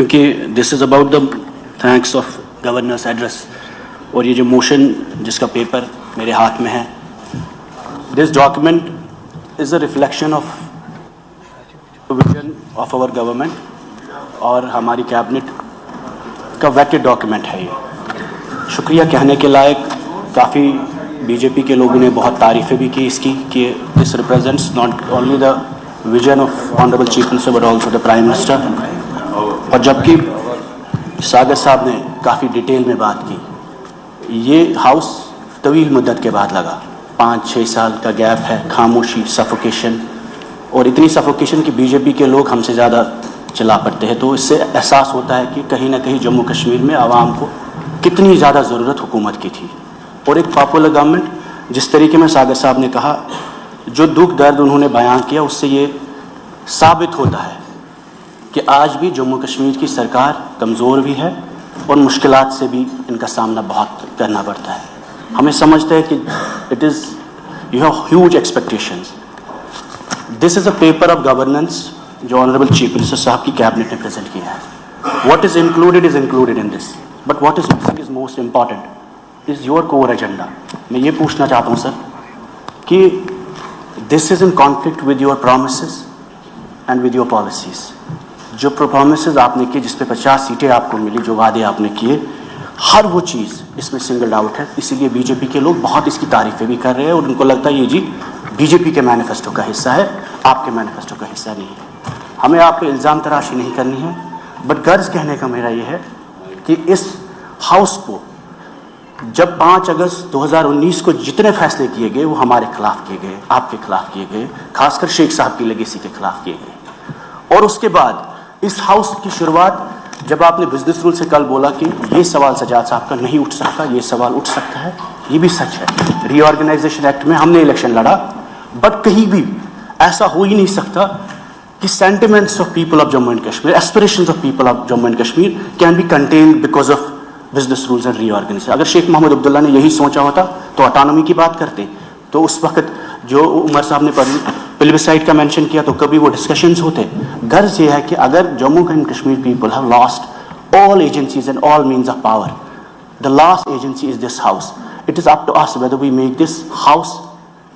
کیونکہ this is about the thanks of governors address, اور یہ جو موشن جس کا پیپر میرے ہاتھ میں ہے، this document is a reflection of vision of our government, اور ہماری کیبنٹ کا ویٹڈ ڈاکیومنٹ ہے یہ۔ شکریہ کہنے کے لائق، کافی بی جے پی کے لوگوں نے بہت تعریفیں بھی کی اس کی، کہ this represents not only the vision of honourable chief minister but also the prime minister. اور جبکہ ساگر صاحب نے کافی ڈیٹیل میں بات کی، یہ ہاؤس طویل مدت کے بعد لگا، 5-6 سال کا گیپ ہے، خاموشی، سفوکیشن، اور اتنی سفوکیشن کہ بی جے پی کے لوگ ہم سے زیادہ چلا پڑتے ہیں۔ تو اس سے احساس ہوتا ہے کہ کہیں نہ کہیں جموں کشمیر میں عوام کو کتنی زیادہ ضرورت حکومت کی تھی، اور ایک پاپولر گورنمنٹ جس طریقے میں ساگر صاحب نے کہا، جو دکھ درد انہوں نے بیان کیا، اس سے یہ ثابت ہوتا ہے کہ آج بھی جموں کشمیر کی سرکار کمزور بھی ہے، اور مشکلات سے بھی ان کا سامنا بہت کرنا پڑتا ہے۔ ہمیں سمجھتے ہیں کہ it is you have huge expectations. This is a paper of governance جو آنریبل چیف منسٹر صاحب کی کیبنٹ نے پریزنٹ کیا ہے۔ What is included in this, but what is missing is most important is your core agenda. میں یہ پوچھنا چاہتا ہوں سر کہ this is in conflict with your promises and with your policies. جو پرومسز آپ نے کیے، جس پہ 50 سیٹیں آپ کو ملی، جو وعدے آپ نے کیے، ہر وہ چیز اس میں سنگلڈ آؤٹ ہے۔ اسی لیے بی جے پی کے لوگ بہت اس کی تعریفیں بھی کر رہے ہیں، اور ان کو لگتا ہے یہ جی بی جے پی کے مینیفیسٹو کا حصہ ہے، آپ کے مینیفیسٹو کا حصہ نہیں ہے۔ ہمیں آپ پہ الزام تراشی نہیں کرنی ہے، بٹ غرض کہنے کا میرا یہ ہے کہ اس ہاؤس کو جب 5 اگست 2019 کو جتنے فیصلے کیے گئے وہ ہمارے خلاف کیے گئے، آپ کے خلاف کیے گئے، خاص کر شیخ صاحب کی لیگیسی کے خلاف کیے گئے۔ اور اس کے بعد اس ہاؤس کی شروعات جب آپ نے بزنس رول سے کل بولا کہ یہ سوال سجاد صاحب کا نہیں اٹھ سکتا، یہ سوال اٹھ سکتا ہے، یہ بھی سچ ہے۔ ری آرگنائزیشن ایکٹ میں ہم نے الیکشن لڑا، بٹ کہیں بھی ایسا ہو ہی نہیں سکتا کہ sentiments of people of Jammu and Kashmir, aspirations of people of Jammu and Kashmir can be contained because of business rules and reorganization. اگر شیخ محمد عبداللہ نے یہی سوچا ہوتا تو اٹانومی کی بات کرتے، تو اس وقت جو عمر صاحب نے پلبسائٹ کا مینشن کیا تو کبھی وہ ڈسکشنز ہوتے۔ غرض یہ ہے کہ اگر Jammu and Kashmir people have lost all agencies and all means of power, the last agency is this house. It is up to us whether we make this house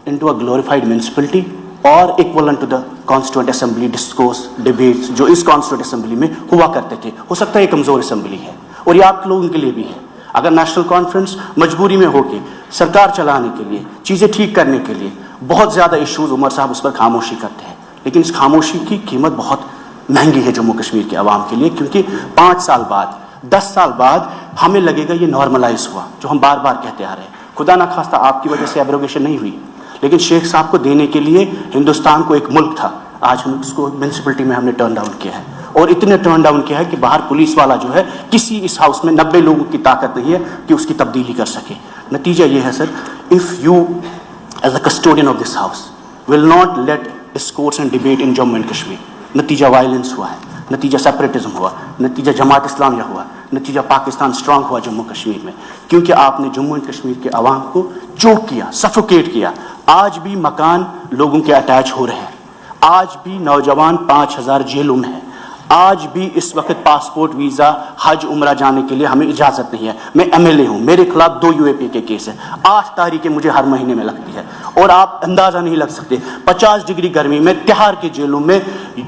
into a glorified municipality or equivalent to the constituent assembly discourse debates جو اس constituent assembly میں ہوا کرتے تھے۔ ہو سکتا ہے یہ کمزور assembly ہے، اور یہ آپ کے لوگوں کے لیے بھی ہے۔ اگر نیشنل کانفرنس مجبوری میں ہو کے سرکار چلانے کے لیے، چیزیں ٹھیک کرنے کے لیے، بہت زیادہ ایشوز عمر صاحب اس پر خاموشی کرتے ہیں، لیکن اس خاموشی کی قیمت بہت مہنگی ہے جموں کشمیر کے عوام کے لیے، کیونکہ 5 سال بعد، 10 سال بعد ہمیں لگے گا یہ نارملائز ہوا، جو ہم بار بار کہتے آ رہے ہیں۔ خدا نہ خواستہ آپ کی وجہ سے ایبروگیشن نہیں ہوئی، لیکن شیخ صاحب کو دینے کے لیے ہندوستان کو ایک ملک تھا، آج ہم اس کو میونسپلٹی میں ہم نے ٹرن ڈاؤن کیا ہے، اور اتنے ٹرن ڈاؤن کیا ہے کہ باہر پولیس والا جو ہے، کسی اس ہاؤس میں 90 لوگوں کی طاقت نہیں ہے کہ اس کی تبدیلی کر سکے۔ نتیجہ یہ ہے سر، if you as a custodian of this house will not let discourse and debate in Jammu and Kashmir، نتیجہ وائلنس ہوا ہے، نتیجہ سیپریٹزم ہوا، نتیجہ جماعت اسلامیہ ہوا، نتیجہ پاکستان اسٹرانگ ہوا جموں کشمیر میں، کیونکہ آپ نے جموں اینڈ کشمیر کے عوام کو چوک کیا، سفوکیٹ کیا۔ آج بھی مکان لوگوں کے اٹیچ ہو رہے ہیں، آج بھی نوجوان 5000 جیلوں میں ہیں، آج بھی اس وقت پاسپورٹ، ویزا، حج، عمرہ جانے کے لیے ہمیں اجازت نہیں ہے۔ میں MLA ہوں، میرے خلاف 2 UAP کے کیس ہیں، 8 تاریخیں مجھے ہر مہینے میں لگتی ہے، اور آپ اندازہ نہیں لگ سکتے 50 ڈگری گرمی میں تہاڑ کے جیلوں میں،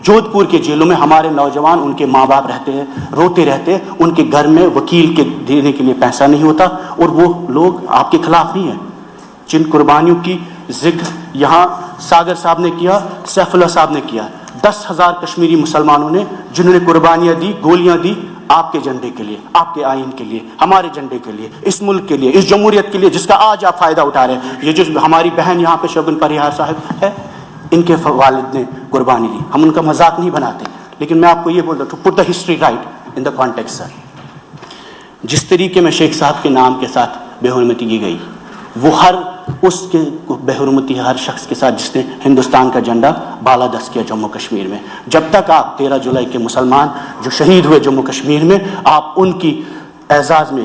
جودھ پور کے جیلوں میں ہمارے نوجوان، ان کے ماں باپ رہتے ہیں، روتے رہتے ہیں، ان کے گھر میں وکیل کے دینے کے لیے پیسہ نہیں ہوتا، اور وہ لوگ آپ کے خلاف نہیں ہیں۔ جن قربانیوں کی ذکر یہاں ساگر صاحب نے کیا، سیف اللہ صاحب نے کیا، 10,000 کشمیری مسلمانوں نے جنہوں نے قربانیاں دی، گولیاں دی آپ کے جھنڈے کے لیے، آپ کے آئین کے لیے، ہمارے جھنڈے کے لیے، اس ملک کے لیے، اس جمہوریت کے لیے جس کا آج آپ فائدہ اٹھا رہے ہیں۔ یہ جو ہماری بہن یہاں پہ شگن پریہار صاحب ہے، ان کے والد نے قربانی دی، ہم ان کا مذاق نہیں بناتے، لیکن میں آپ کو یہ بولتا ہوں، to put the history right in the context sir, جس طریقے میں شیخ صاحب کے نام کے ساتھ بے حرمتی کی گئی، وہ ہر اس کے بے حرمتی ہر شخص کے ساتھ جس نے ہندوستان کا جھنڈا بالادست کیا جموں کشمیر میں۔ جب تک آپ 13 جولائی کے مسلمان جو شہید ہوئے جموں کشمیر میں، آپ ان کی اعزاز میں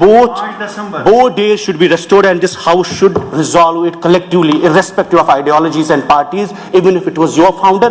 both days should be restored, and this house should resolve it collectively, irrespective of ideologies and parties. Even if it was your founder,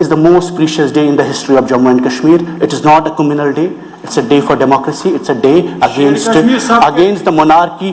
is the most precious day in the history of Jammu and Kashmir. It is not a communal day. It's a day for democracy. It's a day against the monarchy.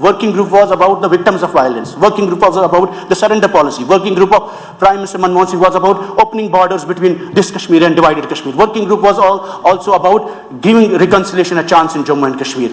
Working group was about the victims of violence. Working group was about the surrender policy. Working group of Prime Minister Manmohan Singh was about opening borders between this Kashmir and divided Kashmir. Working group was also about giving reconciliation a chance in Jammu and Kashmir.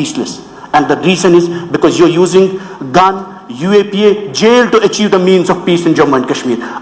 peaceless. And the reason is because you're using gun, UAPA, jail to achieve the means of peace in Jammu and Kashmir.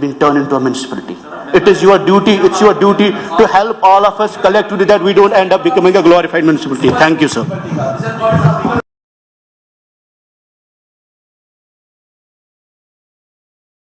been turned into a municipality. It is your duty, it's your duty to help all of us collectively that we don't end up becoming a glorified municipality. Thank you, sir.